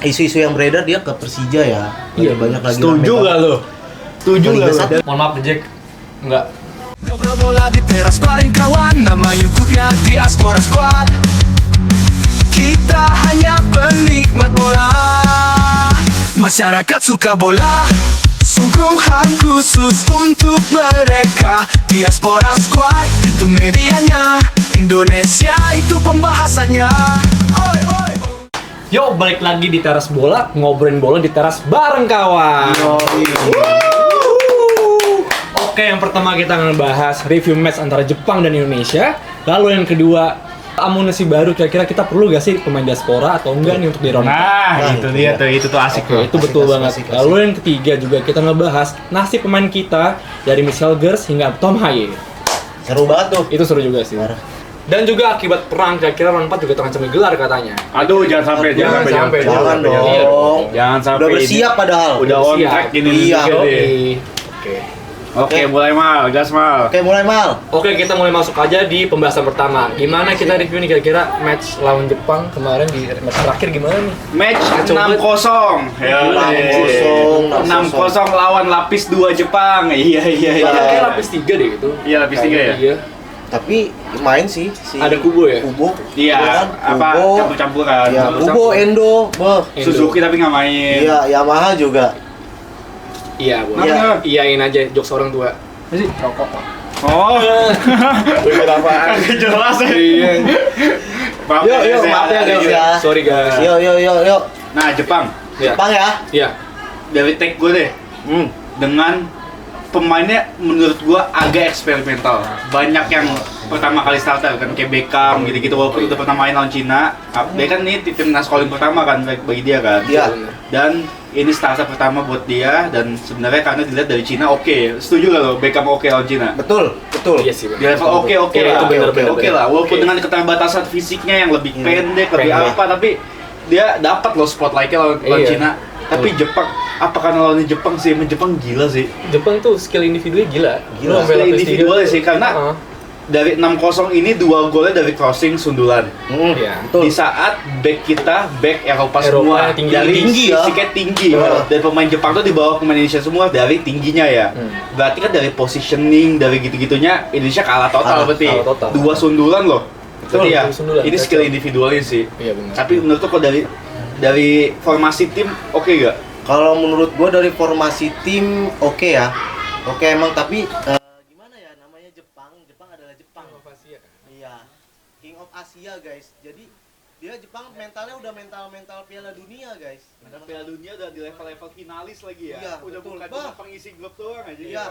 isu-isu yang beredar dia ke Persija ya. Iya, Banyak lagi. setuju nggak lo? Setuju nggak lo? Mohon maaf Jack, enggak. Ngobrol bola di teras bareng kawan, nama YouTube-nya Diaspora Squad. Kita hanya penikmat bola, masyarakat suka bola. Sungguhan khusus untuk mereka. Diaspora Squad itu medianya, Indonesia itu pembahasannya. Oi, oi. Yo, balik lagi di teras bola, ngobrolin bola di teras bareng kawan. Oke, yang pertama kita akan bahas review match antara Jepang dan Indonesia. Lalu yang kedua, amunisi baru, kira-kira kita perlu gak sih pemain diaspora atau enggak nih untuk di round? Nah, itu dia tuh, itu tuh asik tuh. Itu betul banget. Lalu yang ketiga juga kita ngebahas nasib pemain kita dari Michel Gers hingga Tom Haye. Seru banget tuh. Itu seru juga sih. Dan juga akibat perang, kira-kira round 4 juga terancam digelar katanya. Aduh, jangan sampai. Jangan dong. Jangan sampai. Udah bersiap padahal. Udah on Siap. track ini. Iya. Oke. Oke, mulai Mal, gas Mal. Oke, mulai Mal. Oke, kita mulai masuk aja di pembahasan pertama. Gimana kita review nih kira-kira match lawan Jepang kemarin di match terakhir gimana nih? Match Coba. 6-0. Ya, 6-0 lawan lapis 2 Jepang. Iya. Kayak lapis 3 deh gitu. Iya, lapis 3 ya? Iya. Tapi main sih si Ada Kubo ya? Kubo. Iya, kan? apa Kubo. campur-campuran. Iya, Kubo, Endo, Suzuki tapi nggak main. Iya, Yamaha juga. Iya, boleh. Iya. Iyain aja jokes orang tua. Sih, rokok. Oh. Apaan? Agak jelas ya. Iya. Yuk, maaf ya guys ya. Sorry guys. Yuk. Nah, Jepang. Jepang ya. Iya. Dari take gue deh. Dengan pemainnya menurut gua agak eksperimental. Banyak yang pertama kali starter kan kayak Beckham gitu-gitu walaupun udah pernah main lawan Cina. Dia kan ini timnas calling pertama kan bagi dia kan. Iya. Dan ini starter pertama buat dia dan sebenarnya karena dilihat dari Cina oke. Setuju gak lo Beckham oke lawan Cina? Betul. Iya sih. Di level oke Iya, lah. itu bener. Oke lah walaupun dengan keterbatasan fisiknya yang lebih pendek, lebih Pendek. apa tapi dia dapat loh spotlight-nya lawan Iya. Cina. Tapi Jepang, apa karena lawan Jepang sih? Emang Jepang gila sih. Jepang tuh skill individunya gila. Gila, Lu sampai skill lapis individualnya 3. sih, karena dari 6-0 ini 2 golnya dari crossing sundulan. Iya. Di saat back kita, back Eropa semua tinggi. dari Tinggi ya. fisiknya tinggi. Dan pemain Jepang tuh di bawah pemain Indonesia semua dari tingginya ya. Berarti kan dari positioning, dari gitu-gitunya Indonesia kalah total berarti. kalah total. 2 sundulan loh. Betul, Berarti ya, 2 sundulan. ini skill individualnya sih. Iya benar. Tapi menurut tuh kok dari formasi tim oke gak? Kalau menurut gua dari formasi tim oke ya. Oke emang tapi gimana ya namanya Jepang adalah Jepang. Iya. King of Asia guys. Jadi dia Jepang mentalnya udah mental Piala Dunia guys. Piala Dunia udah di level finalis lagi ya. Iya, Udah betul. bukan cuma pengisi grup doang aja. Iya.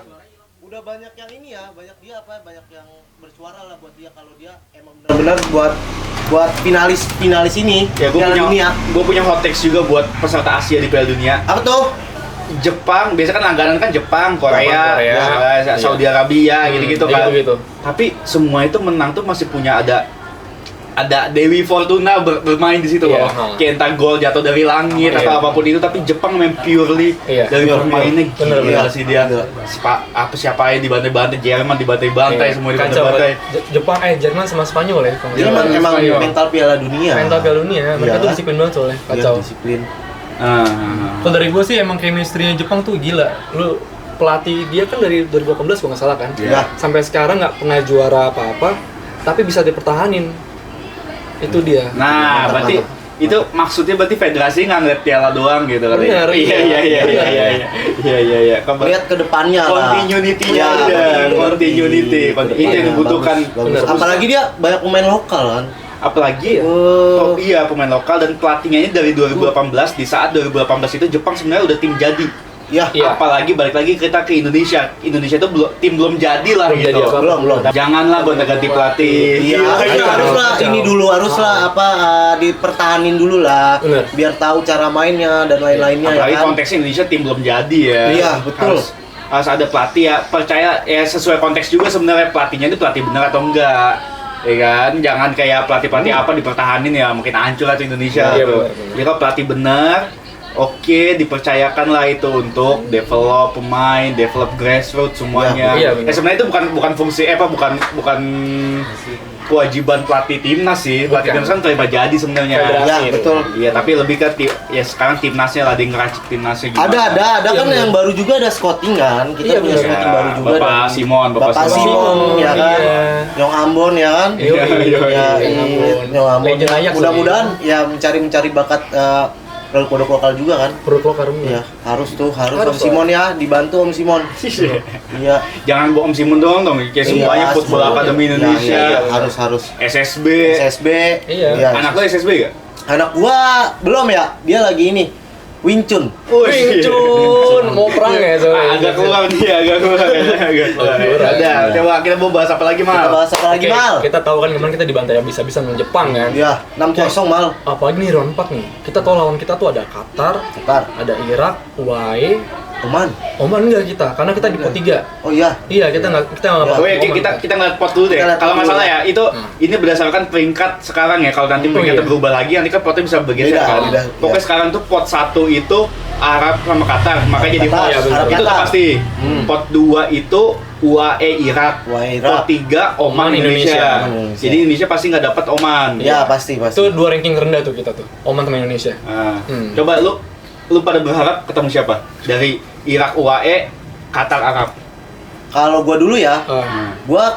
Udah banyak yang ini ya, banyak yang bersuara lah buat dia kalau dia emang benar-benar buat finalis ini Ya, gue Piala Dunia. punya hot takes juga buat peserta Asia di Piala Dunia. Apa tuh? Jepang, biasa kan langganan kan Jepang, Korea, Korea. Saudi Arabia, gitu-gitu kan. Gitu. Tapi semua itu menang tuh masih punya ada Dewi Fortuna bermain di situ Iya. loh. Kayak entah gol jatuh dari langit Iya. atau apapun itu, tapi Jepang main purely Iya. dari Pure. permainnya Bener, gila bener. sih dia. Siapa yang dibantai-bantai, Jerman dibantai-bantai, semua Kacau. dibantai-bantai. Jepang, Jerman sama Spanyol ya. Dia emang Spanyol. mental Piala Dunia. Mental Piala Dunia, mereka Iya. tuh disiplin banget soalnya. Iya, Kacau. disiplin. Kalau dari gue sih emang chemistry-nya Jepang tuh gila. Lu pelatih dia kan dari 2018 kalau nggak salah kan. Iya. Sampai sekarang nggak pernah juara apa-apa, tapi bisa dipertahanin. Itu dia. Nah, Mantap, berarti mantap. itu maksudnya berarti federasi nggak ngeliat piala doang gitu kali. Benar, Iya. Lihat ke depannya lah. Continuity-nya Ya, udah, continuity. Itu yang dibutuhkan. Bagus. Apalagi dia banyak pemain lokal kan. Apalagi iya pemain lokal dan pelatihnya ini dari 2018. Di saat 2018 itu Jepang sebenarnya udah tim jadi. Ya, Iya. Apalagi balik lagi kita ke Indonesia. Indonesia itu belum jadi lah Belum gitu. jadi apa-apa. belum. Janganlah gonta-ganti pelatih. Iya, haruslah ini dulu haruslah dipertahanin dulu lah. Bener. Biar tahu cara mainnya dan lain-lainnya ya Apalagi kan. konteksnya Indonesia tim belum jadi ya. Iya, betul. Harus ada pelatih ya. Percaya ya sesuai konteks juga sebenarnya pelatihnya itu pelatih benar atau enggak. Ya kan, jangan kayak pelatih-pelatih apa dipertahanin ya mungkin hancur lah tuh Indonesia. Iya, tuh. benar. Jadi kalau pelatih benar, oke dipercayakan lah itu untuk develop pemain, develop grassroots semuanya. Iya, benar. Sebenarnya itu bukan fungsi bukan kewajiban pelatih timnas sih. Pelatih Bukan. timnas kan terima jadi sebenarnya. Ya, betul. Iya, tapi lebih ke ya sekarang timnasnya lah, dia ngeracik timnasnya gimana. Ada Iya, kan bener. yang baru juga ada scouting kan. Kita Iya, punya bener. scouting baru juga. Bapak dari- Simon, Bapak Simon, ya kan. Iya. Yong Ambon ya kan. Iya, iya, Ya, Yong Ambon. Yong Ambon. Legend Ajax Mudah-mudahan ya mencari bakat produk lokal juga kan. Perut lo karung Iya, harus Om Harus, Simon ya, dibantu Om Simon. Iya. Jangan Om Simon doang dong, kayak semuanya Iya, Football semuanya. Academy Indonesia, Iya, harus. SSB. SSB. Iya. Anak lo SSB gak? Anak gua belum ya, dia lagi ini Wing Chun. Wing Chun, mau perang ya soalnya. Agak keluar dia, agak keluar. Ada, coba kita mau bahas apa lagi, Kita Mal? bahas apa lagi, Oke, Mal? kita tahu kan kemarin kita dibantai habis-habisan sama Jepang kan. Iya, 6-0 Mal. Apalagi nih round 4 nih. Kita tahu lawan kita tuh ada Qatar, Bentar, ada Irak, UAE, Oman. Oman enggak kita, karena kita di pot 3. Oh iya. Iya, kita nggak Ya. Oh ya, kita ngeliat pot dulu deh. Kita lihat Kalau pot nggak dulu salah ya. ya, itu ini berdasarkan peringkat sekarang ya. Kalau nanti peringkatnya iya. berubah lagi, nanti kan potnya bisa bergeser Beda, kan. beda, Pokoknya iya. sekarang tuh pot 1 itu Arab sama Qatar, makanya jadi Qatar, pot. Arab Itu udah Qatar. pasti. Pot 2 itu UAE Irak. UAE Irak. Pot 3 Oman Oman, Indonesia. Indonesia. Oman, Indonesia. Jadi Indonesia pasti nggak dapat Oman. Ya, pasti. Itu 2 ranking terendah tuh kita tuh. Oman sama Indonesia. Nah, Hmm. coba lu pada berharap ketemu siapa? Dari Irak UAE, Qatar Arab. Kalau gua dulu ya, Ah, gua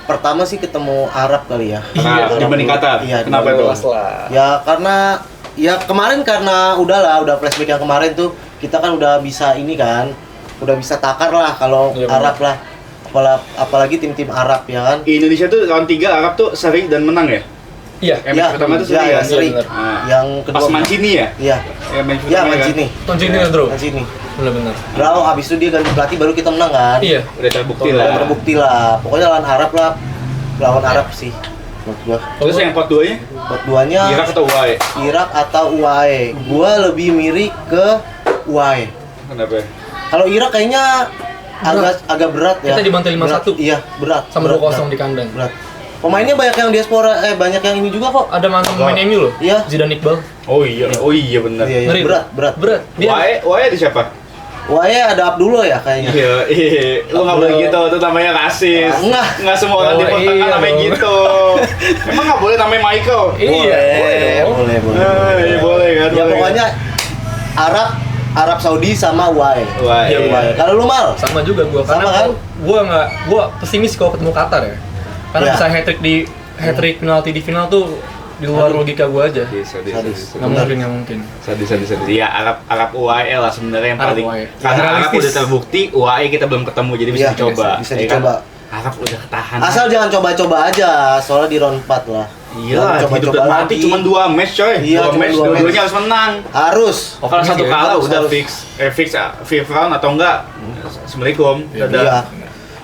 pertama sih ketemu Arab kali ya. Iya, Arab dibanding dulu. Qatar. Iya, Kenapa dibanding itu? jelas lah. Ya karena kemarin karena udah flashback yang kemarin tuh kita kan udah bisa ini kan, udah bisa takar lah kalau Iya, Arab lah. Apalagi tim-tim Arab ya kan. Indonesia tuh round 3 Arab tuh seri dan menang ya? Iya, Match pertama tuh seri ya, kan? seri. Iya, bener. Nah, Yang kedua pas Mancini ya? Iya. Match Iya, pertama kan? Mancini. Mancini ya, Bro. Mancini. Bener-bener. Draw abis itu dia ganti pelatih baru kita menang kan. Iya. Udah terbukti Udah lah. terbukti lah. Pokoknya lawan Arab lah. Lawan Arab sih. Menurut gua. Terus yang pot 2-nya? Buat duanya Irak atau UAE? Irak atau UAE. Gua lebih mirik ke UAE. Kenapa? Kalau Irak kayaknya agak berat ya. Kita dibantai 5-1. Berat. Iya, berat. Sama Berat, 2-0 berat. di kandang. Berat. Pemainnya banyak yang diaspora, banyak yang ini juga kok. Ada mantan pemain MU loh. Iya. Zidane Iqbal. Oh iya benar. Iya, iya. Ngeri, Berat, berat. Berat. Dia UAE ada siapa? UAE ada Abdullah ya kayaknya. Iya. Lu nggak boleh gitu, itu namanya rasis. Enggak. Semua orang Oh, Timur Tengah iya namanya dong. gitu. Emang nggak boleh namanya Michael? Iya, dong. boleh. Iya boleh kan? Ya boleh. pokoknya Arab Saudi sama UAE. UAE. Iya, UAE. Kalau lu Mal? sama juga gua Sama karena kan? gua pesimis kalau ketemu Qatar ya. Karena Iya. bisa hat-trick penalti di final tuh di luar logika gua aja. Sadis. Nggak mungkin. Sadis. Iya, Arab UAE lah sebenarnya yang Arab paling. UAE. Karena Yang Arab realistis. udah terbukti, UAE kita belum ketemu jadi bisa Iya, dicoba. bisa ya dicoba. Kan? Arab udah ketahan. Asal jangan coba-coba aja, soalnya di round 4 lah. Iya, Jangan hidup dan mati cuma 2 match coy. Iya, 2 cuma match, dua dua-duanya match. harus menang. Harus. Kalau satu Iya, kalah udah harus. fix fifth round atau enggak. Assalamualaikum. Iya. Dadah.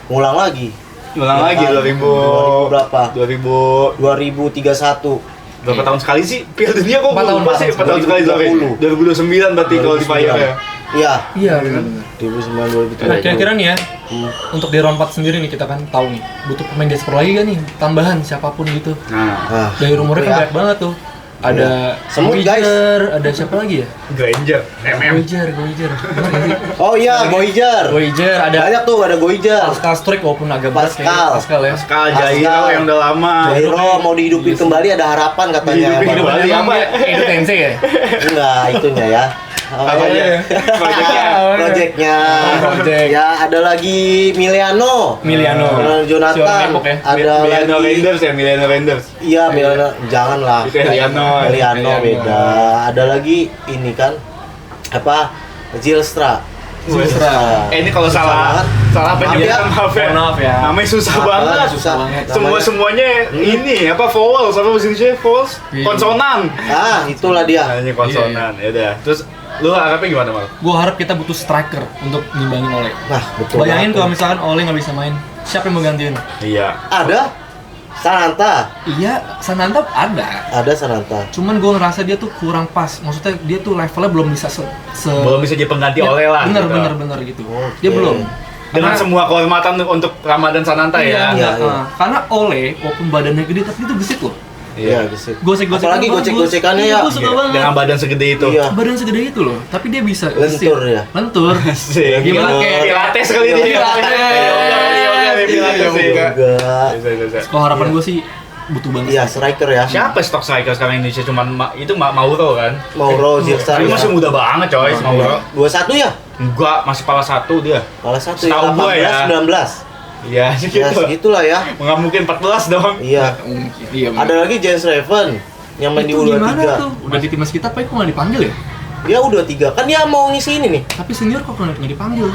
Ngulang lagi. Ulang lagi 2000 2000 berapa? 2000 2031. berapa tahun sekali sih? Piala Dunia kok 4 tahun, lupa sih 4 tahun sekali sorry. 2029 berarti kalau di Fire ya. Iya. Iya, benar-benar. 2009 Nah, 2003. kira-kira nih ya, Hmm. untuk di round 4 sendiri nih kita kan tahu nih, butuh pemain diaspora lagi kan nih, tambahan siapapun gitu. Nah, Nah, Dari rumornya kan ya. banyak banget tuh. Ada Semut, guys. Voyager, ada siapa lagi ya? Granger, Voyager. Benar nggak sih? Oh iya, Goijer. Voyager, ada Banyak tuh, ada Goijer. Pascal Struik walaupun agak berat kayaknya. Pascal. Pascal ya. Pascal Jairo yang udah lama. Jairo mau dihidupin kembali, ada harapan katanya. Dihidupin Baru- kembali. Emang apa? dia Edo Tensei ya? Enggak, itunya ya. Apa Iya, aja? iya. Proyeknya. Projectnya. Project. Ya, ada lagi Miliano. Miliano. Si orang Jonathan. Depok ya. Ada Miliano lagi. Rangers ya, Miliano Rangers. Iya, Miliano. Janganlah. Itu Eliano. Miliano beda. Ada lagi ini kan apa? Zilstra. Zilstra. Ini kalau Susah salah banget. salah Maaf penyebutan ya. maaf ya. Maaf ya. Namanya susah Maaf banget. banget, susah. Namanya. Semuanya ini apa vowel sama bahasa Indonesia vowels Iya. konsonan. Ah, itulah dia. Hanya konsonan. Ya udah. Terus lu harapnya gimana, Mal? Gue harap kita butuh striker untuk ngimbangin Ole. Nah, betul. Bayangin banget. kalau misalkan Ole nggak bisa main, siapa yang mau gantiin? Iya. Ada Sananta. Iya, Sananta ada. Ada Sananta. Cuman gue ngerasa dia tuh kurang pas. Maksudnya dia tuh levelnya belum bisa Belum bisa jadi pengganti Ya, oleh lah. Bener, gitu. bener gitu. Oke. Dia belum. Dengan Karena- semua kehormatan untuk Ramadan Sananta ya. Iya, Iya. karena Ole walaupun badannya gede tapi itu gesit loh. Iya, gesit. Gosek-gosekan Apalagi bagus. gocek-gocekannya Iya, ya. gue suka Iya, banget. dengan badan segede itu. Iya. Badan segede itu loh, tapi dia bisa gesit. Lentur ya? Lentur. Asik. Gimana kayak Pilates kali dia. Pilates. Pilates sih. Juga. Bisa. Kalau harapan gue sih butuh banget. Iya, striker ya. Siapa stok striker sekarang Indonesia? Cuman itu Mauro kan? Mauro Zilstra. Tapi masih muda banget coy, Mauro. 21 ya? Enggak, masih pala 1 dia. Salah satu ya, Setahu gua 18, ya. 19. Iya, Ya segitu. segitulah ya. Nggak mungkin 14 dong. Iya. Iya. Ada lagi James Raven yang main di itu gimana U23. tuh? Udah di timnas kita, Pak, kok nggak dipanggil ya? Dia U23. Kan dia mau ngisi ini nih. Tapi senior kok nggak dipanggil?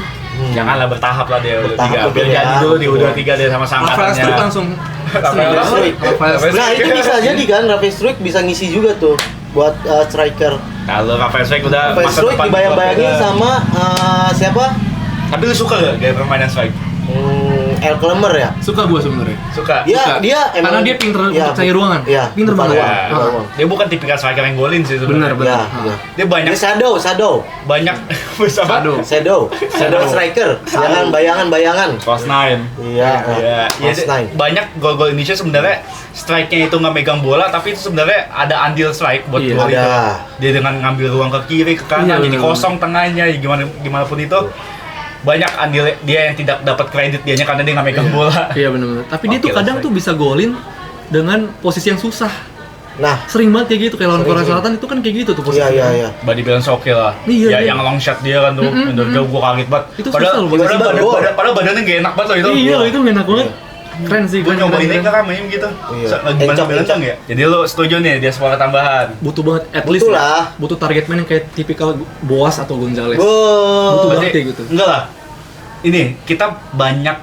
Janganlah bertahap lah dia udah Bertahap 3. Biar udah jadi ya. dulu di udah 3 dia sama Rafael Struik sangkatannya. langsung. Rafael Struik. Rafael Nah, itu bisa jadi kan Rafael Struik bisa ngisi juga tuh buat striker. Kalau Rafael Struik udah Rafael masa Struik depan dibayang-bayangin klub ya. sama siapa? Tapi lu suka gak gaya permainan Struik? El Klemer ya. Suka gua sebenarnya. Suka? Dia Karena dia pinter ya, untuk cari ruangan. Iya, Pinter bukan banget. ruang, Ya, bukan ruang. dia bukan tipikal striker yang golin sih sebenarnya. Benar. Ya, Ah. iya. Dia banyak Dia shadow. banyak sama Shadow. Shadow striker. Jangan bayangan-bayangan. False nine. Iya, Iya, false nine. banyak gol-gol Indonesia sebenarnya strike-nya itu nggak megang bola, tapi itu sebenarnya ada andil strike buat Iya, gol itu. ada. Dia dengan ngambil ruang ke kiri, ke kanan, Iya, jadi benar. kosong tengahnya, gimana pun itu banyak andil dia yang tidak dapat kredit dianya karena dia nggak megang bola. Iya benar-benar. Tapi dia tuh Oke, kadang Strike. tuh bisa golin dengan posisi yang susah. Nah, Sering banget kayak gitu. Kayak lawan Sering, Korea sering. Selatan itu kan kayak gitu tuh posisinya. iya. Body balance oke lah. Iya, Ya, iya. yang long shot dia kan tuh, dari jauh gua kaget banget. Itu Padahal susah loh, padahal posisi padahal badannya gak enak banget loh itu. Iya, itu enak banget. Keren sih. Gue keren, nyobain keren, ini keren. kan main gitu. Iya. Gimana Encok, belancang ya? Jadi lu setuju nih dia sekolah tambahan. Butuh banget at least Butuh ya. lah. Butuh target man yang kayak tipikal Boas atau Gonzales. Go. Betul. Berarti kayak gitu. enggak lah. Ini kita banyak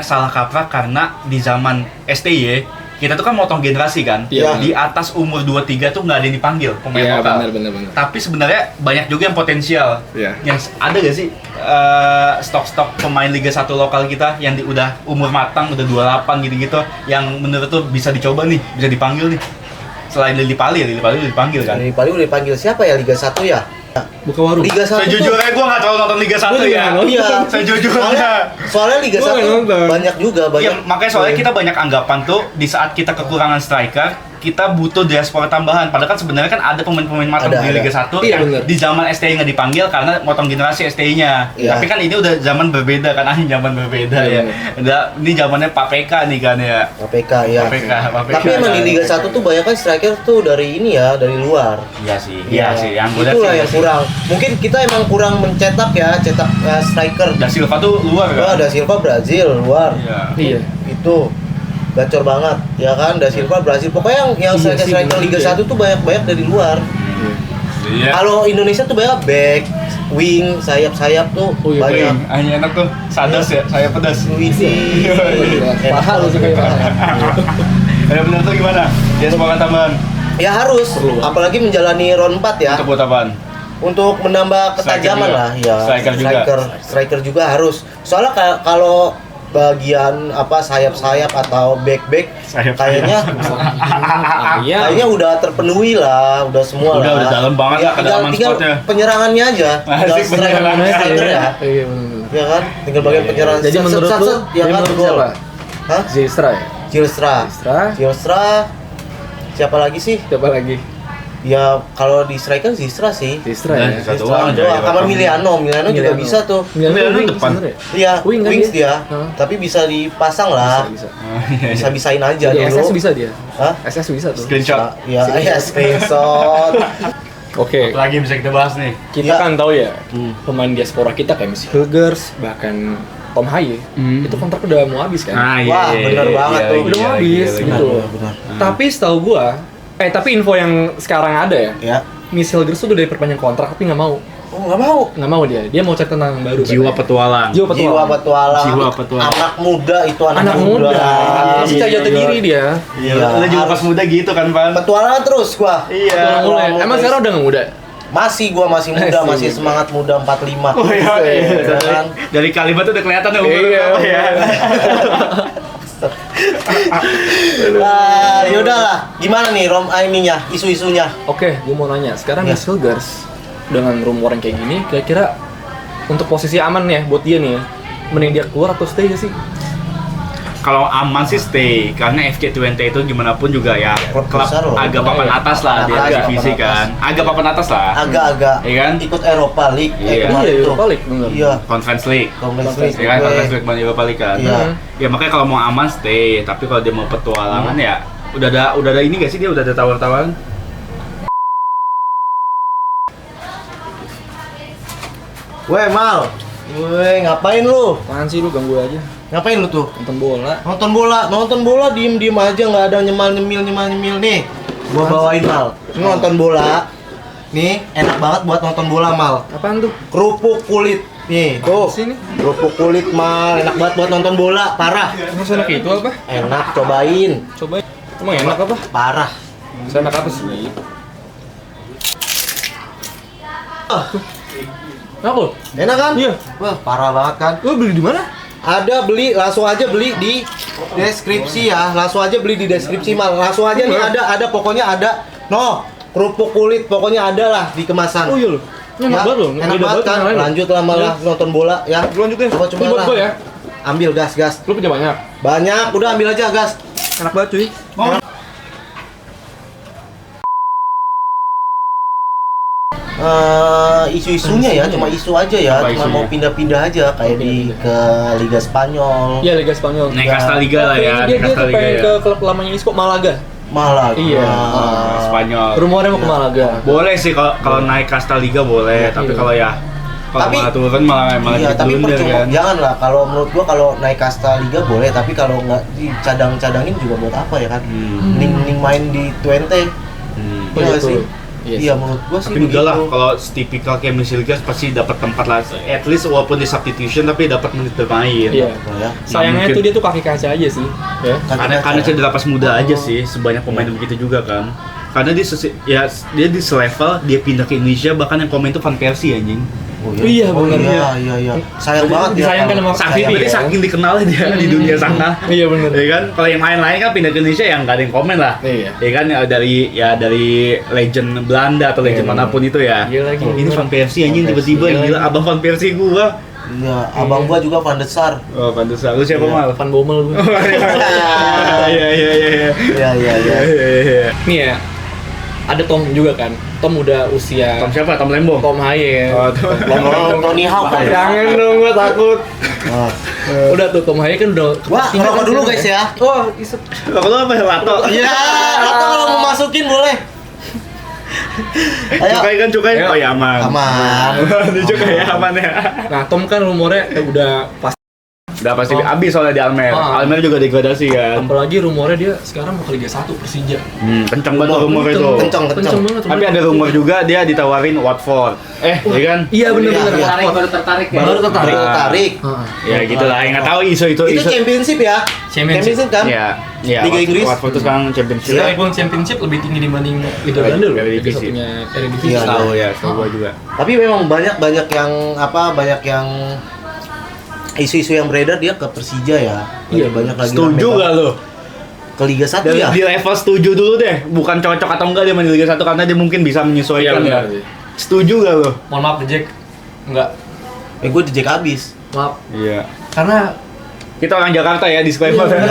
salah kaprah karena di zaman STY kita tuh kan motong generasi kan. Iya. Di atas umur 23 tuh nggak ada yang dipanggil pemain Iya, lokal. benar. Tapi sebenarnya banyak juga yang potensial. Iya. Yang ada gak sih stok-stok pemain Liga 1 lokal kita yang udah umur matang, udah 28 gitu-gitu yang menurut tuh bisa dicoba nih, bisa dipanggil nih. Selain Lili Pali udah dipanggil kan. Dari paling udah dipanggil siapa ya Liga 1 ya? Buka warung. Liga 1 tuh. Sejujurnya gue nggak terlalu nonton Liga 1 Gua juga ya. nggak nonton. Iya. Sejujurnya. Soalnya Liga Gua 1 nggak nonton. banyak juga Iya, banyak. makanya soalnya kita banyak anggapan tuh di saat kita kekurangan striker, kita butuh diaspora tambahan. Padahal kan sebenarnya kan ada pemain-pemain matang Ada, di ada. Liga 1 Iya, yang bener. di zaman STI nggak dipanggil karena motong generasi STI-nya. Iya. Tapi kan ini udah zaman berbeda kan, zaman berbeda Iya, ya. Udah ini zamannya Pak PK nih kan ya. KPK ya. PK. Tapi emang di Liga 1 tuh banyak kan striker tuh dari ini ya, dari luar. Iya sih. Iya sih. Yang gue lihat Itulah sih. yang kurang. Mungkin kita emang kurang mencetak ya, cetak striker. Da Silva tuh luar Oh, kan. Da Silva Brazil luar. Iya. Iya. Itu gacor banget ya kan, Da Silva Brazil. Pokoknya yang Iya sih, striker bener Liga juga. 1 tuh banyak dari luar. Iya. Kalau Indonesia tuh banyak back, wing, sayap-sayap tuh Oh, iya, banyak. Hanya enak tuh. Sadas ya, saya pedas. Widih. Paha lu suka paha. Ya benar tuh gimana? Dia semangat tambahan. Ya harus, Perlu. apalagi menjalani round 4 ya. Untuk buat apaan? Untuk menambah ketajaman juga. lah ya. Striker juga. Striker juga harus. Soalnya kalau bagian apa sayap-sayap atau back Sayap-sayap. kayaknya Iya. kayaknya udah terpenuhi lah, udah semua Udah, lah. udah dalam banget lah kedalaman tinggal squadnya. penyerangannya aja. Tinggal Asik, penyerangannya. striker ya. Iya benar. Ya kan? Tinggal bagian penyerangan. Jadi Set, menurut set, lu, set, ya kan menurut gol. siapa? Hah? Zilstra ya? Zilstra. Zilstra. Siapa lagi sih? Siapa lagi? Ya kalau di striker Zilstra sih. Zilstra Nah, ya. Zilstra. Zilstra doang, doang. ya, Sama ya. Miliano juga bisa tuh. Miliano wing depan. sebenarnya. Iya, Wing kan wings dia? dia. Hah? Tapi bisa dipasang lah. Bisa. Bisa-bisain aja Di dulu. SS bisa dia. Hah? SS bisa tuh. Screenshot. Ya, ya screenshot. Oke. Lagi bisa kita bahas nih. Kita Iya. kan tahu ya, Hmm. pemain diaspora kita kayak Messi Hilgers, bahkan Tom Haye, itu kontrak udah mau habis kan? Wah, bener banget tuh. Udah mau habis, gitu loh. Benar. Tapi setahu gua, tapi info yang sekarang ada ya, Ya. Messi Hilgers tuh udah diperpanjang kontrak tapi nggak mau. Oh, nggak mau. Dia mau cari tenang baru. Jiwa katanya. petualang. Jiwa Jiwa petualang. petualang. Jiwa petualang. Anak muda itu Anak muda. Masih cari jati Iya. diri dia. Iya, Iya. lu juga pas muda gitu kan, Pan? Petualangan terus gua. Iya. Petualang mulai. Emang sekarang udah nggak muda? Gua masih muda, Asik. masih semangat muda 45. Oh iya, iya. Iya kan? Dari kalimat tuh udah kelihatan ya umur Iya. berapa ya. Yaudah lah. Gimana nih ininya, isu-isunya? Oke, gua mau nanya. Sekarang Ya. Messi Hilgers dengan rumor yang kayak gini, kira-kira untuk posisi aman ya buat dia nih ya, mending dia keluar atau stay sih? Kalau aman sih stay, karena FK20 itu gimana pun juga ya Klub klub besar loh. agak papan atas lah di Papan atas, divisi papan kan, atas. agak papan atas lah. Agak-agak Iya kan? ikut Eropa League Iya. kemarin Iya, tuh. Europa League, bener. Iya, Conference League. Conference League. Ya kan, Conference League Europa League kan. Iya. Ya makanya kalau mau aman stay, tapi kalau dia mau petualangan ya Udah ada ini gak sih dia udah ada tawar-tawaran? Weh Mal, weh ngapain lu? Apaan sih lu ganggu aja? Ngapain lu tuh? Nonton bola. Nonton bola diem aja, nggak ada nyemil nih. Gua bawain Mal. Ini nonton bola. Nih enak banget buat nonton bola Mal. Apaan tuh? Kerupuk kulit. Nih tuh. Sini. Kerupuk kulit Mal, enak banget buat nonton bola, parah. Emang enak itu apa? Enak, cobain. Coba. Emang enak apa? Parah. Enak apa sih? Aku? Enak kan? Iya. Wah, parah banget kan? Lu beli di mana? Ada beli, langsung aja beli di deskripsi ya. Langsung aja beli di deskripsi Mal. Langsung aja nih ada pokoknya ada. No, kerupuk kulit pokoknya ada lah di kemasan. Oh iya loh. Enak banget loh. Enak banget kan? Lanjut lah malah nonton bola ya. Lanjut deh. Coba Ini buat lah. gua ya. Ambil gas. Lu punya banyak. Banyak, udah ambil aja gas. Enak banget cuy. Isu-isunya ya, cuma isu aja ya, Apa cuma isunya? mau pindah-pindah aja kayak di ke Liga Spanyol. Iya Liga Spanyol. Naik kasta liga lah ya, Dia naik kasta tuh liga pengen ya. ke klub lamanya Isco Malaga. Malaga. Iya. Spanyol. Rumornya mau ke Malaga. Boleh sih kalau naik kasta liga boleh, tapi Iya. kalau Tapi- malah turun malah Iya, tapi ditunda percuma kan. jangan lah. Kalau menurut gua kalau naik kasta liga boleh, tapi kalau nggak dicadang-cadangin juga buat apa ya kan? Mending main di Twente. Hmm. Iya nggak Betul. sih? Iya Iya menurut gua sih Tapi enggak lah, begitu. kalau tipikal kayak Liga pasti dapat tempat lah. At least walaupun di substitution tapi dapat menit bermain. Iya. Oh, ya. Sayangnya mungkin. tuh dia tuh kaki kaca aja sih. Ya. Karena cedera pas muda aja sih, sebanyak pemain begitu juga kan. Karena dia di selevel dia pindah ke Indonesia, bahkan yang komen itu Van Persie anjing. Oh, Iya, bener. Iya. Sayang banget ya. Disayangkan sama Saking sayang, berarti ya. saking dikenal dia di dunia sana. Iya bener. Ya kan, kalau yang lain-lain kan pindah ke Indonesia yang nggak ada yang komen lah. Iya. Ya kan dari legend Belanda atau legend Iya, manapun itu ya. Iya lagi. Ini Van Persie anjing Van tiba-tiba Persie. gila abang Van Persie gua. Iya, abang gua juga Van der Sar. Oh, pantes. Lu siapa Iya. mal? Van Bommel gue. Iya. Iya. Nih ya. Ada Tom juga kan. Tom udah usia Tom siapa? Tom Lembong. Tom Haye. Oh, Tom. Tony Hawk kan. Jangan dong, gua takut. Oh. Udah tuh Tom Haye kan udah. Wah, ngerokok dulu guys ya. Oh, isep. Kalau lu apa lato? Iya, atau kalau mau masukin boleh. Ayo. Cukai kan cukai. Ayo. Oh ya aman. Aman. Di cukai ya aman ya. Nah, Tom kan rumornya udah pasti. Udah pasti Oh. habis soalnya di Almer. Ah. Almer juga degradasi kan. Apalagi rumornya dia sekarang mau ke Liga 1 Persija. Kenceng banget rumor itu. Kenceng. Kenceng banget. Tapi ada rumor juga dia ditawarin Watford. Ya kan? Iya bener-bener. Iya, iya. Baru tertarik ya? Baru tertarik. Tarik. Heeh. Ya gitu lah, enggak tahu isu itu. Itu championship ya? Championship. kan? Iya, iya. Liga Inggris. Watford itu sekarang championship. Sekalipun Championship lebih tinggi dibanding Liga Belanda loh. Liga Eredivisie. satunya Eredivisie. Iya. Tahu ya, tahu gua juga. Tapi memang banyak yang isu-isu yang beredar dia ke Persija ya. Iya, banyak lagi. Setuju rame gak lo? ke Liga 1 Dari ya? di level setuju dulu deh, bukan cocok atau enggak dia main di Liga 1 karena dia mungkin bisa menyesuaikan Iya, ya. benar. Setuju gak lo? Mohon maaf The Jack. Enggak. Gue dijek abis. Maaf. Iya. Karena Kita orang Jakarta ya, disclaimer. Iya,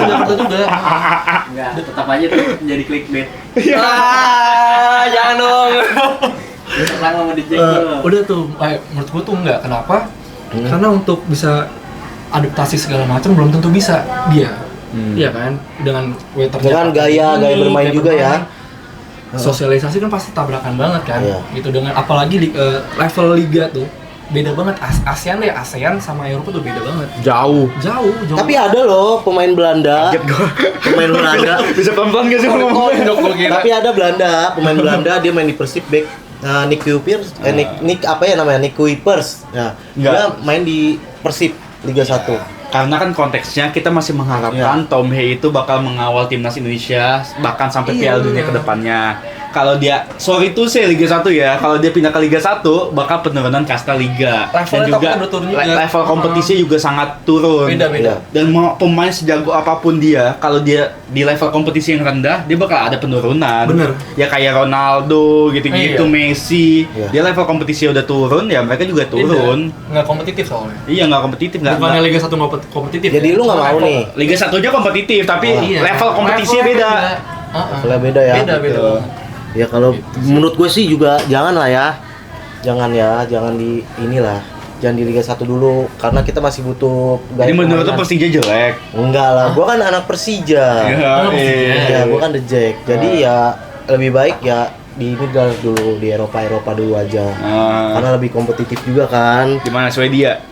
Jakarta juga. Enggak, tetap aja tuh jadi clickbait. Jangan dong. Besok lama sama DJ tuh. Udah tuh, menurut gua tuh enggak. Kenapa? Karena untuk bisa adaptasi segala macam belum tentu bisa dia. Iya kan? Dengan waiter Dengan gaya bermain juga ya. Sosialisasi kan pasti tabrakan banget kan. Iya. Gitu dengan apalagi level liga tuh beda banget. ASEAN sama Eropa tuh beda banget. Jauh. Jauh. Tapi ada loh pemain Belanda. Pemain Belanda. Bisa pelan-pelan gak sih ngomong? Tapi ada pemain Belanda dia main di Persib back. Nick Kuipers, Nick apa ya namanya? Nick Kuipers. Nah, dia Enggak. main di Persib Liga 1. Karena kan konteksnya kita masih mengharapkan Tom Hei itu bakal mengawal timnas Indonesia bahkan sampai Iya, Piala Dunia benar. ke depannya. Kalau dia sorry tuh sih Liga 1 ya, kalau dia pindah ke Liga 1 bakal penurunan kasta liga. Levelnya Dan juga takutnya udah turun juga. level kompetisi juga sangat turun. Beda-beda. Dan mau pemain sejago apapun dia, kalau dia di level kompetisi yang rendah, dia bakal ada penurunan. Bener. Ya kayak Ronaldo gitu-gitu, Iya. Messi. Iya. Dia level kompetisi udah turun, ya mereka juga turun. Nggak kompetitif soalnya. Iya nggak kompetitif nggak. Bukannya Liga 1 nggak kompetitif. Jadi ya? lu nggak Cuma mau level- nih. Liga 1-nya kompetitif, tapi Iya. level kompetisinya beda. Levelnya beda ya. Beda. Betul. Ya kalau menurut gue sih juga jangan lah ya. Jangan di inilah. jangan di Liga 1 dulu karena kita masih butuh Jadi menurut lu permainan. Persija jelek? Enggak lah, gua kan anak Persija. Ya, gua kan The Jack. Jadi ya lebih baik ya di ini dulu di Eropa dulu aja. Karena lebih kompetitif juga kan. Di mana Swedia?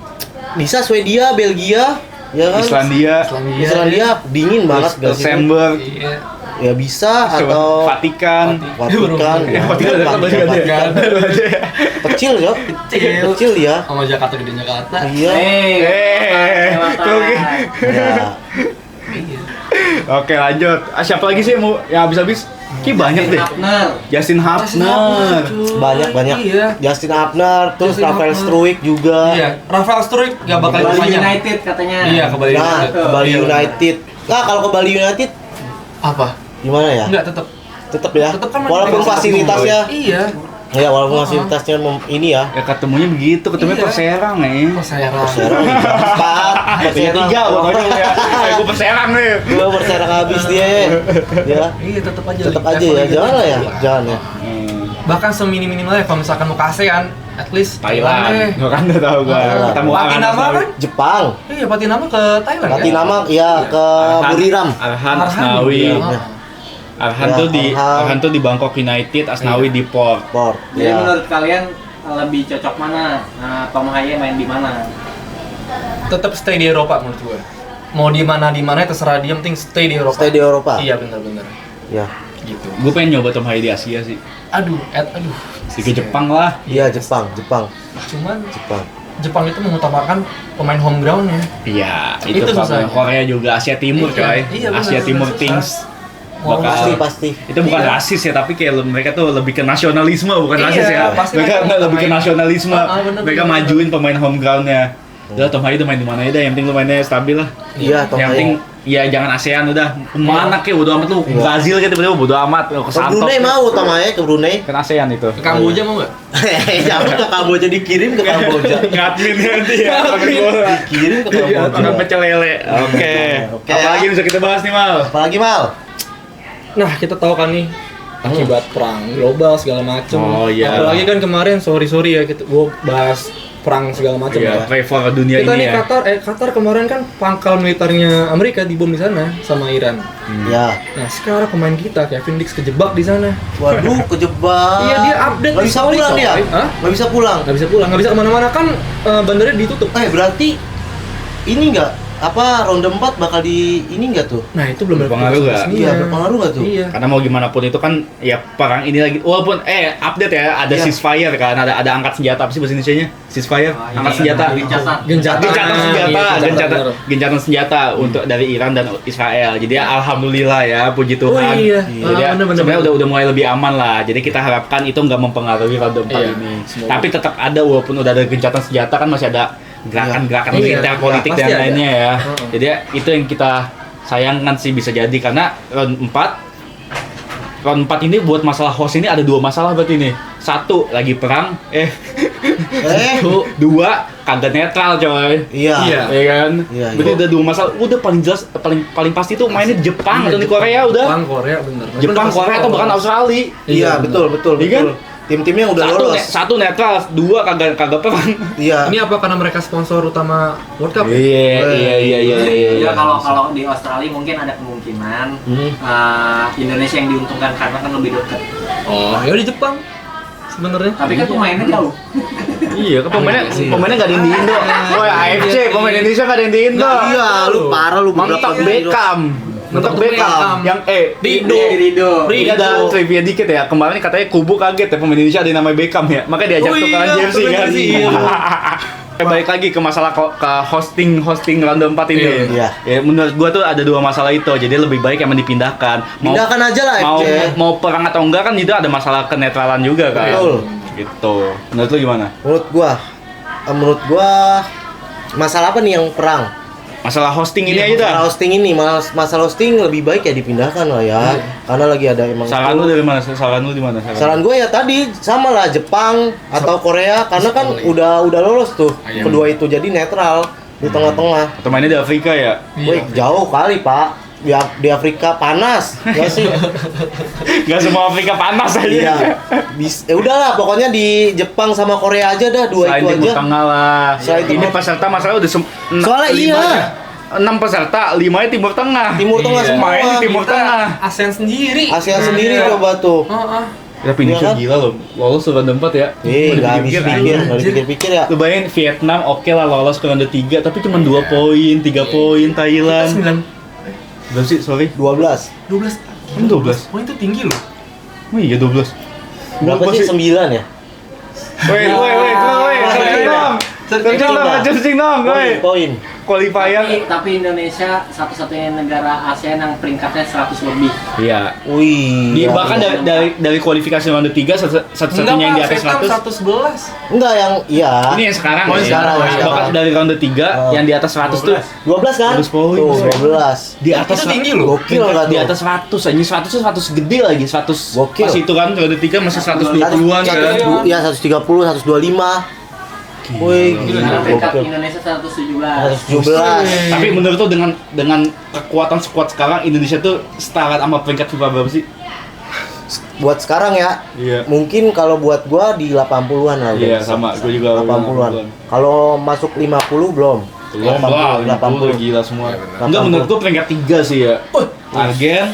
Bisa Swedia, Belgia, ya kan? Islandia dingin banget gak sih? Luxembourg, Ya bisa atau Vatikan. Vatikan. Ya, Vatikan. Kecil ya. Kecil ya. Sama Jakarta gede Jakarta. Iya. Ya. Oke lanjut. Siapa lagi sih mau yang habis-habis? Ki banyak deh. Justin Hapner. Banyak. Iya. Justin Hapner, terus Justin Rafael Hapner. Struijk juga. Iya, Rafael Struijk gak bakal Bali dipanjang. United katanya. Iya, ke Bali Nah, United. ke Bali Iya, United. Nah, kalau ke Bali United Apa? gimana ya? Enggak, tetap. Tetep ya. Tetep kan Walaupun mereka fasilitasnya Iya. ya walaupun fasilitasnya ini ya. Ya ketemunya begitu, ketemunya Iya. Perserang nih. Perserang. Perserang empat, Perserang 3 pokoknya ya. Gue Perserang nih. Dua Perserang habis dia. Ya. Iya, tetap aja. Tetap aja ya. Jangan lah ya. Jangan ya. Bahkan seminim-minimnya kalau misalkan mau ke ASEAN, at least Thailand. Gua kan udah tahu gua. Ketemu Patinama kan? Jepang. Iya, Patinama ke Thailand kan? Patinama ya ke Buriram. Arhan Asnawi. juga. Arhan Ya, tuh di Arhan. Arhan tuh di Bangkok United, Asnawi di Port. Port. Jadi Ya. menurut kalian lebih cocok mana? Tom Haye main di mana? Tetap stay di Eropa menurut gue. Mau di mana terserah dia, penting stay di Eropa. Stay di Eropa. Iya, benar-benar. Ya. Gitu. Gue pengen nyoba Tom Haye di Asia sih. Aduh. Di ke Jepang lah. Iya, Jepang. Cuman Jepang. Jepang itu mengutamakan pemain home ground-nya. Iya, itu Itu susah. Korea juga Asia Timur Iya, coy. iya, benar, Asia benar, Timur susah. Kings. Mau Bakal- Pasti. Itu bukan Iya. rasis ya, tapi kayak mereka tuh lebih ke nasionalisme, bukan Iya, rasis ya. pasti Mereka mereka lebih ke main- nasionalisme. Bener, Mereka bener. majuin pemain home ground-nya. Udah Tom Haye tuh main di mana aja, yang penting lu mainnya stabil lah. Iya, Tom Yang Haye. penting ya jangan ASEAN udah. Mana kek bodo amat lu. Iya. Brazil kayak tiba-tiba bodo amat ke Ke Santos. Brunei mau Tom Haye ke Brunei. Kan ASEAN itu. Ke Kamboja mau nggak? Jangan ke Kamboja dikirim ke Kamboja. Ngadmin nanti ya. Dikirim ke Akan Kamboja. pecel lele. Oke. Oke, Apalagi ya. bisa kita bahas nih, Mal? Apalagi Mal? Nah, kita tahu kan nih akibat perang global segala macem. Oh, iya. Apalagi kan kemarin sorry ya gua bahas perang segala macem Iya, ya. pray for dunia Kita ini nih ya. Qatar kemarin kan pangkal militernya Amerika dibom di sana sama Iran. Ya. Nah, sekarang pemain kita Kevin Dix kejebak di sana. Waduh, kejebak. Iya, dia update Nggak di bisa story, pulang coy. dia. Hah? Nggak bisa pulang. Nggak bisa pulang, nggak bisa kemana-mana kan bandarnya ditutup. Berarti ini nggak apa ronde 4 bakal di ini nggak tuh? Nah, itu belum Berpengaruh nggak? resminya. Iya, berpengaruh nggak tuh? Iya. Karena mau gimana pun itu kan ya perang ini lagi walaupun update ya ada Iya. ceasefire kan ada angkat senjata apa sih bahasa Indonesianya? Ceasefire, angkat senjata. Gencatan. Gencatan Gencatan senjata untuk dari Iran dan Israel. Jadi ya, alhamdulillah ya puji Tuhan. Oh, iya. Jadi ya, Bener. sebenarnya udah mulai lebih aman lah. Jadi kita harapkan itu nggak mempengaruhi ronde 4 Iya, ini. semoga. Tapi tetap ada walaupun udah ada gencatan senjata kan masih ada gerakan-gerakan Iya. militer Iya, politik pasti dan ada. lainnya ya. Heeh. Jadi ya, itu yang kita sayangkan sih bisa jadi karena round 4 ini buat masalah host ini ada 2 masalah berarti nih. 1 lagi perang, dua kagak netral coy. Iya. Iya. Iya kan? Iya, Berarti iya. udah 2 masalah. Udah paling jelas paling pasti tuh mainnya di Jepang atau di Korea udah. Jepang, Korea bener. Jepang, Korea atau bahkan Australia. Iya, betul. Iya kan? Tim-timnya udah lolos. Satu netral, 2 kagak perang. Iya. Ini apa karena mereka sponsor utama World Cup? Ya kalau di Australia mungkin ada kemungkinan Indonesia yang diuntungkan karena kan lebih dekat. Oh, ya di Jepang sebenarnya. Tapi kan pemainnya jauh. Iya, kan pemainnya enggak ada yang di Indo. Oh, ya AFC, pemain Indonesia enggak ada yang di Indo. Iya, lu parah lu Mentok Beckham. Mentok Beckham. Yang Rido. Ini ada trivia dikit ya. Kemarin katanya Kubu kaget ya pemain Indonesia ada yang namanya Beckham ya. Makanya diajak Oh iya, tukeran jersey tukeran kan. jersey, iya. Balik lagi ke masalah ke hosting ronde 4 ini. Iya. Ya menurut gua tuh ada 2 masalah itu. Jadi lebih baik emang dipindahkan. Pindahkan aja lah, FC. mau perang atau enggak kan itu ada masalah kenetralan juga kan. Betul. Gitu. Menurut lu gimana? Menurut gua masalah apa nih yang perang? Masalah hosting ini aja dah. Masalah hosting ini, masalah hosting lebih baik ya dipindahkan lah ya. Karena lagi ada emang Saran lu dari mana? Saran lu di mana? Saran gue ya tadi sama lah Jepang atau Korea karena kan udah lolos tuh kedua itu jadi netral di tengah-tengah. Atau mainnya di Afrika ya? Wih, jauh kali Pak. di Afrika panas, ya sih. Gak semua Afrika panas aja. Iya. Ya udahlah, pokoknya di Jepang sama Korea aja dah, dua Selain itu Timur aja. Tengah lah. Selain Ini Timur- peserta masalah udah Soalnya iya. 6 peserta, 5-nya Timur Tengah. Timur Tengah semua. Main di Timur Tengah. ASEAN sendiri. Asia sendiri coba tuh. Tapi Iya kan? gila loh, lolos ke ronde 4 ya. Nggak habis pikir, nggak dipikir-pikir ya. Lu bayangin Vietnam oke lah lolos ke ronde 3, tapi cuma 2 poin, 3 poin Thailand. 9 Berapa sih, sorry? 12. 12. Kan 12. Poin itu tinggi loh. Oh iya 12. Berapa sih? 9 ya? Searching dong, Poin. Qualifier. Tapi Indonesia satu-satunya negara ASEAN yang peringkatnya 100 lebih. Iya. Wih. Bahkan dari kualifikasi ronde 3 satu-satunya yang di atas 100. 111. Enggak yang iya. Ini yang sekarang. Oh, yang sekarang. Bahkan dari ronde 3 yang di atas 100 tuh 12 kan? 12 poin. Tuh, 12. di atas Itu tinggi loh. Gokil enggak tuh? di atas 100 aja. 100 tuh 100 gede lagi, 100. Gokil. Pas itu kan ronde 3 masih 120-an kan. Iya, 130, 125. Wih, Karena peringkat gokil. Indonesia 117. 117. Tapi menurut tuh dengan kekuatan squad sekarang Indonesia tuh setara sama peringkat FIFA berapa sih? Buat sekarang ya. Iya. Mungkin kalau buat gua di 80-an lah. Iya, udah. sama. Gua juga 80-an. Kalau masuk 50 belum. Belum lah, 80 gila semua. Enggak, menurut gua peringkat 3 sih ya. Argen,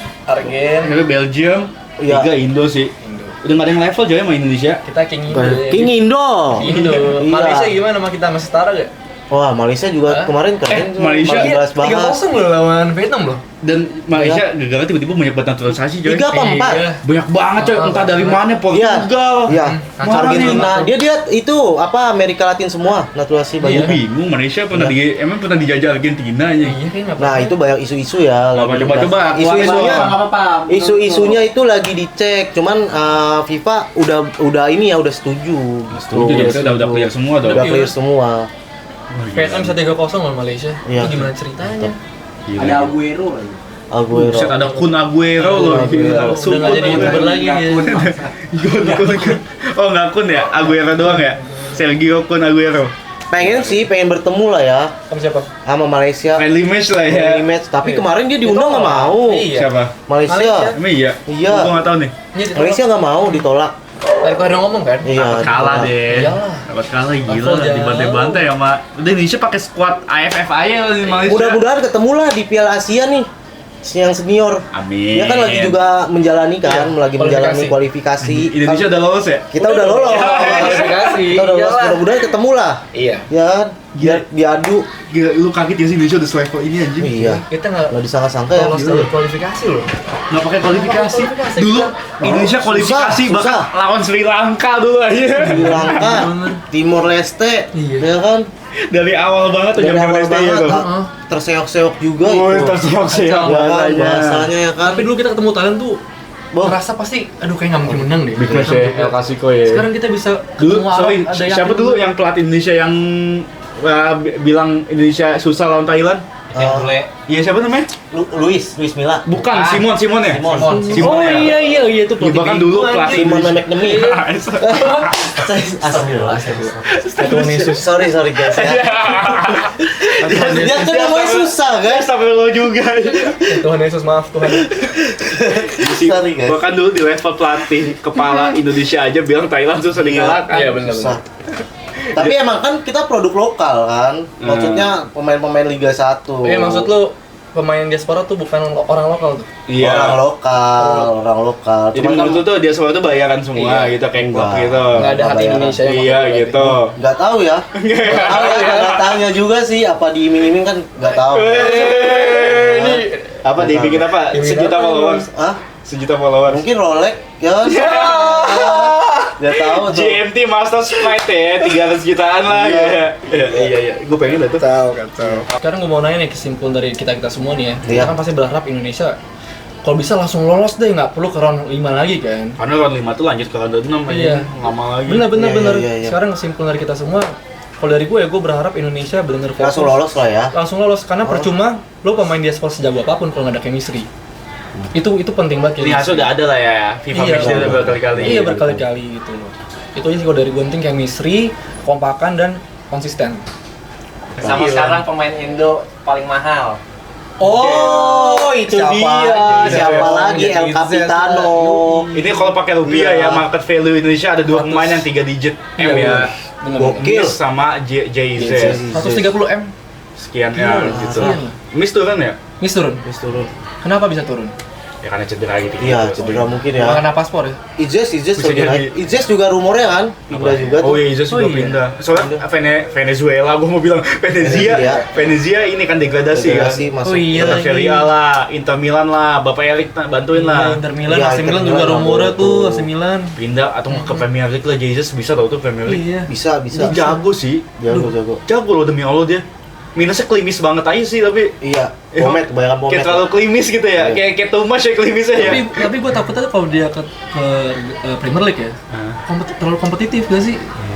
tapi Belgium, Iya. 3 Indo sih. Udah nggak ada yang level Joy sama Indonesia. Kita King Indo. King Indo. Indo. Iya. Malaysia gimana sama kita masih setara gak? Wah, Malaysia juga kemarin keren tuh. Malaysia bahas. 3-0 loh lawan Vietnam loh. Dan Malaysia gara-gara tiba-tiba banyak banget naturalisasi Joy. 3 apa 4? Iya. Banyak banget Coy, entah dari mana, Iya. Portugal. Iya. Mana Argentina. nih? Dia itu apa Amerika Latin semua naturalisasi Gua banyak. bingung Malaysia pernah emang pernah dijajah Argentina aja. Iya kan nggak Nah, itu banyak isu-isu ya. Coba, lagi coba, dibahas. coba, Isu-isunya keluarin Nggak apa-apa. isu-isunya itu lagi dicek, cuman FIFA udah ini ya udah setuju gitu. Setuju, jadi udah clear semua tuh. Udah clear semua. Vietnam bisa 3-0 lawan Malaysia. Iya. Itu gimana ceritanya? Gila. Ada Aguero lagi. Aguero. Buset, ada Kun Aguero loh. Aguero. Udah nggak jadi YouTuber lagi ya. Kun. Oh nggak Kun ya? Aguero doang ya? Sergio Kun Aguero. Pengen bertemu lah ya Sama siapa? sama Malaysia. Friendly match lah ya. Friendly match. Tapi kemarin dia diundang nggak mau. Iya. Siapa? Malaysia. Emang iya? Iya. Gua nggak tahu nih. Malaysia nggak mau ditolak. Tadi kau udah ngomong kan? Iya. Kalah ditolak. deh. Iyalah. Dapat kalah gila Level jauh. dibantai-bantai sama. Udah Indonesia pakai squad AFF aja di Malaysia. Mudah-mudahan ketemu lah di Piala Asia nih. Yang senior. Amin. Dia kan lagi juga menjalani kan, Iya, lagi menjalani kualifikasi. Indonesia udah lolos ya? Kita udah lolos. Kualifikasi. Kita udah lolos. Iyalah. Mudah-mudahan ketemu lah. Iya. Ya, biar diadu. Gila, lu kaget ya sih Indonesia udah selevel ini anjing? Iya. Kita nggak Nggak disangka-sangka ya. lolos dari kualifikasi loh. Nggak pakai kualifikasi. Kualifikasi. Dulu Indonesia kualifikasi Susah, bahkan susah. lawan Sri Lanka dulu aja. Sri Lanka, Timor Leste, Iya. ya kan? Dari awal banget tuh Dari jam-jam awal SD banget, tuh. terseok-seok juga Oh, itu. terseok-seok Ya kan, bahasanya. bahasanya ya kan. Tapi dulu kita ketemu Thailand tuh Boh. ngerasa pasti aduh kayak nggak mungkin menang deh. Big match ya, El Clasico ya. Sekarang kita bisa Dulu, ketemu sorry, ada yang siapa dulu yang pelatih Indonesia yang bilang Indonesia susah lawan Thailand? Iya, siapa namanya? Luis Milla. Bukan, Simon ya? Oh ya. iya itu Ya, bahkan dulu pelatih Simon Indonesia. McNamee. Astagfirullah. Sorry guys ya. Dia kan namanya susah guys. Sampai lo juga. Tuhan Yesus maaf Tuhan. Sorry guys. Bahkan dulu di level pelatih kepala Indonesia aja bilang Thailand susah dikalahkan. Iya benar. Susah. Tapi emang kan kita produk lokal kan. Maksudnya pemain-pemain Liga 1. Maksud lu pemain diaspora tuh bukan orang lokal tuh. Iya. Orang lokal. Jadi Cuman kan menurut lu tuh dia semua tuh bayaran semua gitu kayak klub Enggak. gitu. Nggak ada hati bayaran. Indonesia yang Iya maksudnya gitu. nggak tahu ya. Nggak tahu ya. Nggak tanya juga sih. Apa diiming-iming kan nggak tahu. Ini apa dibikin apa? Dibikin Sejuta apa, followers. Hah? Sejuta followers. Mungkin Rolex ya. Nggak tahu tuh. GMT Masters Flight ya, 300 jutaan lah. Iya. Gue pengen dah tuh. Sekarang gue mau nanya nih kesimpulan dari kita semua nih ya. Iya. Kita kan pasti berharap Indonesia kalau bisa langsung lolos deh, nggak perlu ke round 5 lagi kan. Karena round 5 tuh lanjut ke round 6 aja. Iya. Lama lagi. Bener. Iya. Sekarang kesimpulan dari kita semua, kalau dari gue ya gue berharap Indonesia benar-benar fokus. Langsung lolos lah ya. Langsung lolos karena percuma lo pemain diaspora sejago apapun kalau nggak ada chemistry. Itu penting banget. Ini hasil udah ada lah ya. FIFA Iya. match dia udah berkali-kali. Iya berkali-kali gitu loh. Itu aja sih kalau dari gue penting chemistry, kompakan dan konsisten. Sama Iya. sekarang pemain Indo paling mahal. Oh, itu Siapa? dia. Siapa Iya, lagi? iya, El iya. Capitano. Ini kalau pakai rupiah Iya. ya, market value Indonesia ada 2 pemain yang 3 digit M ya. Bener. Gokil. Miss sama JZ. 130 M. Sekian ya gitu. Iya. Miss turun ya? Miss turun. Terus turun. Kenapa bisa turun? Ya karena cedera gitu. Iya, cedera mungkin ya. Karena paspor ya. Izes Bisa lagi jadi. naik. Izes juga rumornya kan pindah juga Oh tuh. iya, Izes juga Oh iya. pindah. Soalnya Venezuela, gue mau bilang Venezia. Venezia ini kan degradasi Degradasi kan. masuk. Oh iya. Tetap Serie A lah, Inter Milan lah, Bapak Erik bantuin lah. Inter Milan, Iya, AC Inter Milan Milan juga nggak rumornya boleh tuh tuh. AC Milan. Pindah atau ke Premier League lah, Jesus bisa tau tuh Premier League. Iya. Bisa. Dia jago sih, Jago. jago loh demi Allah dia. Minusnya klimis banget aja sih tapi Iya. Pomet, kebanyakan pomet. kayak terlalu klimis gitu ya, Iya. kayak too much ya klimisnya ya. Tapi gue takutnya kalau dia ke Premier League ya, terlalu kompetitif gak sih?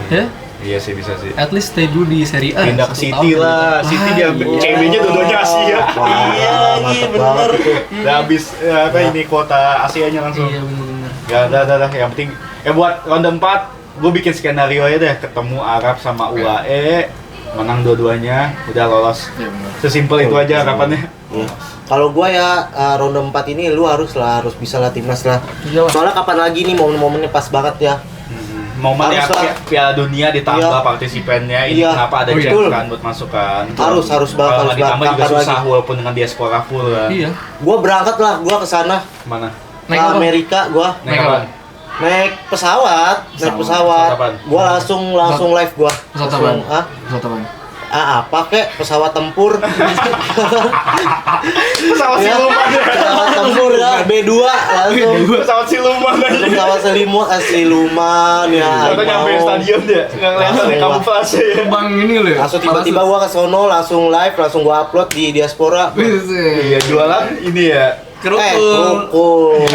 Ya, Iya sih bisa sih. at least stay dulu di Serie A. Pindah ke 1 City tahun lah, gitu. City Ah, dia iya. CB-nya dua-duanya Asia. Wah, Iya, mantep bener. banget itu. Udah habis apa ini kuota Asianya langsung. Iya benar-benar. Ya udah, yang penting buat ronde 4 gue bikin skenario aja deh, ketemu Arab sama UAE, menang dua-duanya, udah lolos. Iya benar. Sesimpel itu aja harapannya. Iya. Kalau gua ya ronde 4 ini lu harus bisa lah timnas lah. Iyalah. Soalnya kapan lagi nih momen-momennya pas banget ya. Momen ya Harus lah. Piala Dunia ditambah Iya. partisipannya, ini Iya. kenapa ada Oh, iya. chance kan buat masukan. Harus Kalau banget, nggak ditambah juga kapan susah lagi. walaupun dengan diaspora full kan. Iya. Gua berangkat lah, gua ke sana Mana? ke Naik apa? Amerika gua. Naik apa? Naik pesawat. Pesawat apaan? Gua langsung live gua. Pesawat Langsung, apaan? Pesawat apaan? apa kek pesawat tempur. Pesawat Ya, siluman ya. pesawat tempur ya, B2 langsung. Pesawat siluman aja. Pesawat siluman ya. Atau nyampe stadion dia, nggak kelihatan ya kamuflase ya. Bang ini loh. Langsung tiba-tiba gua ke sono, langsung live, langsung gua upload di diaspora. Iya jualan ini ya. Krukul.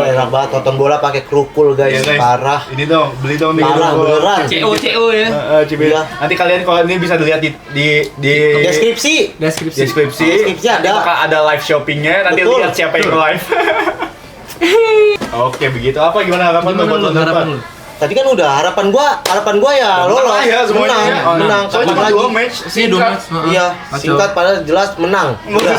Enak banget nonton bola pakai krukul guys, Iya, guys. parah. Ini dong, beli dong nih. Parah Krukul. beneran. CO ya. Cibi. Iya. Nanti kalian kalau ini bisa dilihat di Deskripsi. Deskripsi. deskripsi. Deskripsi ada. Nanti bakal ada live shoppingnya. Nanti Betul. lihat siapa yang live. Oke, begitu. Apa gimana harapan lu Gimana buat lu tahun harapan depan? lu? Tadi kan udah harapan gua ya Menang lolos. lah ya semuanya. Menang, Oh, menang. soalnya Kapan cuma lagi? 2 match. Iya, singkat. 2 match. Iya, singkat padahal jelas menang. Udah.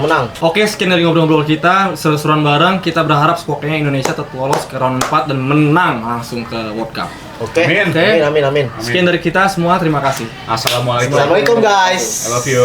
Menang. Oke, sekian dari ngobrol-ngobrol kita, seru-seruan bareng. Kita berharap pokoknya Indonesia tetap lolos ke round 4 dan menang langsung ke World Cup. Oke. Amin. Oke. Amin. Sekian dari kita semua, terima kasih. Assalamualaikum. Assalamualaikum guys. I love you.